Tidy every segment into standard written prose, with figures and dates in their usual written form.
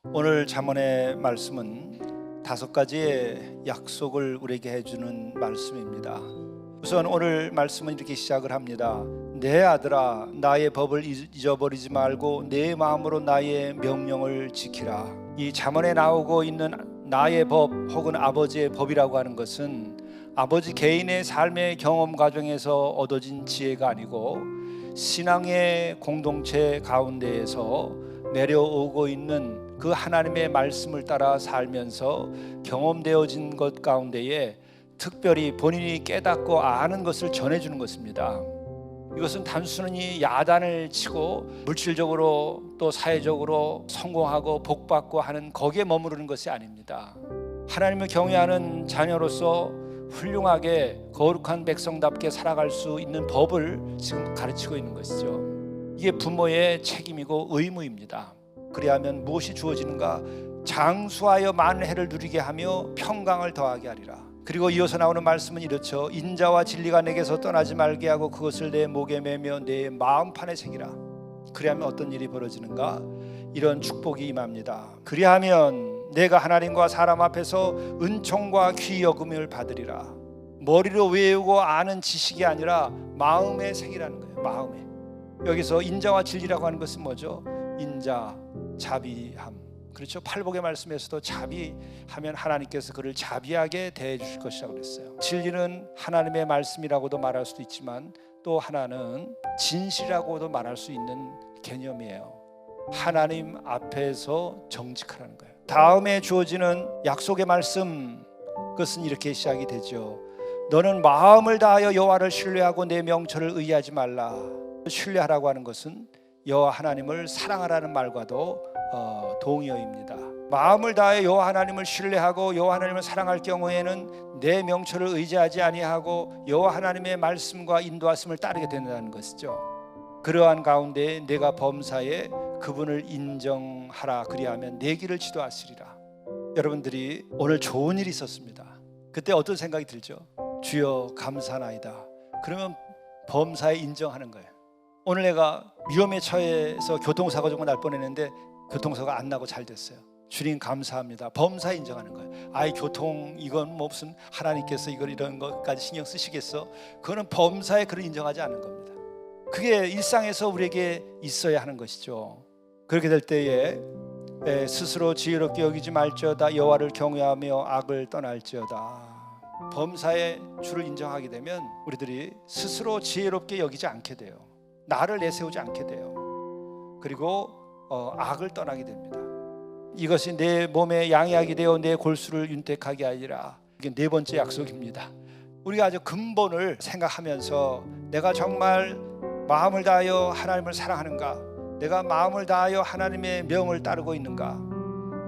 오늘 잠언의 말씀은 5가지의 약속을 우리에게 해주는 말씀입니다. 우선 오늘 말씀은 이렇게 시작을 합니다. 내 아들아, 나의 법을 잊어버리지 말고 내 마음으로 나의 명령을 지키라. 이 잠언에 나오고 있는 나의 법 혹은 아버지의 법이라고 하는 것은 아버지 개인의 삶의 경험 과정에서 얻어진 지혜가 아니고 신앙의 공동체 가운데에서 내려오고 있는 그 하나님의 말씀을 따라 살면서 경험되어진 것 가운데에 특별히 본인이 깨닫고 아는 것을 전해주는 것입니다. 이것은 단순히 야단을 치고 물질적으로 또 사회적으로 성공하고 복받고 하는 거기에 머무르는 것이 아닙니다. 하나님을 경외하는 자녀로서 훌륭하게 거룩한 백성답게 살아갈 수 있는 법을 지금 가르치고 있는 것이죠. 이게 부모의 책임이고 의무입니다. 그리하면 무엇이 주어지는가? 장수하여 많은 해를 누리게 하며 평강을 더하게 하리라. 그리고 이어서 나오는 말씀은 이렇죠. 인자와 진리가 내게서 떠나지 말게 하고 그것을 내 목에 매며 내 마음판에 새기라. 그리하면 어떤 일이 벌어지는가? 이런 축복이 임합니다. 그리하면 내가 하나님과 사람 앞에서 은총과 귀여금을 받으리라. 머리로 외우고 아는 지식이 아니라 마음에 새기라는 거예요. 마음에. 여기서 인자와 진리라고 하는 것은 뭐죠? 인자, 자비함. 그렇죠. 팔복의 말씀에서도 자비하면 하나님께서 그를 자비하게 대해 주실 것이라고 그랬어요. 진리는 하나님의 말씀이라고도 말할 수도 있지만 또 하나는 진실이라고도 말할 수 있는 개념이에요. 하나님 앞에서 정직하라는 거예요. 다음에 주어지는 약속의 말씀, 그것은 이렇게 시작이 되죠. 너는 마음을 다하여 여호와를 신뢰하고 내 명철을 의지하지 말라. 신뢰하라고 하는 것은 여호와 하나님을 사랑하라는 말과도 동의어입니다. 마음을 다해 여호와 하나님을 신뢰하고 여호와 하나님을 사랑할 경우에는 내 명철을 의지하지 아니하고 여호와 하나님의 말씀과 인도하심을 따르게 된다는 것이죠. 그러한 가운데 내가 범사에 그분을 인정하라. 그리하면 내 길을 지도하시리라. 여러분들이 오늘 좋은 일이 있었습니다. 그때 어떤 생각이 들죠? 주여 감사나이다. 그러면 범사에 인정하는 거예요. 오늘 내가 위험에 처해서 교통사고 좀 날 뻔했는데 교통사고가 안 나고 잘 됐어요. 주님 감사합니다. 범사에 인정하는 거예요. 아이 교통 이건 뭐 무슨 하나님께서 이런 것까지 신경 쓰시겠어? 그거는 범사에 그를 인정하지 않는 겁니다. 그게 일상에서 우리에게 있어야 하는 것이죠. 그렇게 될 때에 스스로 지혜롭게 여기지 말지어다. 여호와를 경외하며 악을 떠날지어다. 범사에 주를 인정하게 되면 우리들이 스스로 지혜롭게 여기지 않게 돼요. 나를 내세우지 않게 돼요. 그리고 악을 떠나게 됩니다. 이것이 내 몸에 양약이 되어 내 골수를 윤택하게 하리라. 이게 4번째 약속입니다. 우리가 아주 근본을 생각하면서 내가 정말 마음을 다하여 하나님을 사랑하는가? 내가 마음을 다하여 하나님의 명을 따르고 있는가?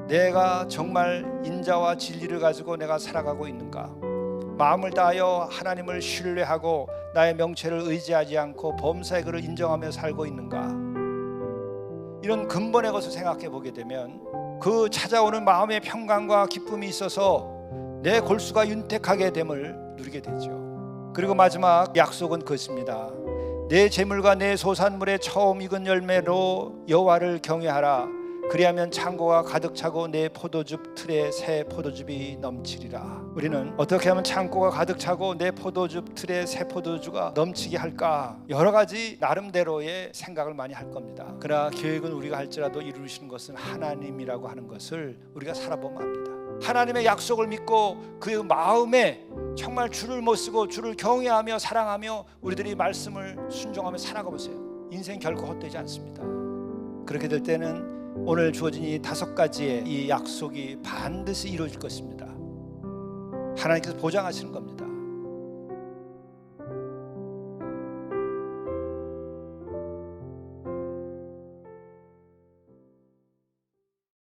내가 정말 인자와 진리를 가지고 내가 살아가고 있는가? 마음을 다하여 하나님을 신뢰하고 나의 명체를 의지하지 않고 범사의 그를 인정하며 살고 있는가? 이런 근본의 것을 생각해 보게 되면 그 찾아오는 마음의 평강과 기쁨이 있어서 내 골수가 윤택하게 됨을 누리게 되죠. 그리고 마지막 약속은 그것입니다. 내 재물과 내 소산물의 처음 익은 열매로 여호와를 경외하라. 그리하면 창고가 가득 차고 내 포도즙 틀에 새 포도즙이 넘치리라. 우리는 어떻게 하면 창고가 가득 차고 내 포도즙 틀에 새 포도주가 넘치게 할까? 여러 가지 나름대로의 생각을 많이 할 겁니다. 그러나 계획은 우리가 할지라도 이루시는 것은 하나님이라고 하는 것을 우리가 살아보면 압니다. 하나님의 약속을 믿고 그 마음에 정말 주를 못 쓰고 주를 경외하며 사랑하며 우리들이 말씀을 순종하며 살아가 보세요. 인생 결코 헛되지 않습니다. 그렇게 될 때는 오늘 주어진 이 5가지의 이 약속이 반드시 이루어질 것입니다. 하나님께서 보장하시는 겁니다.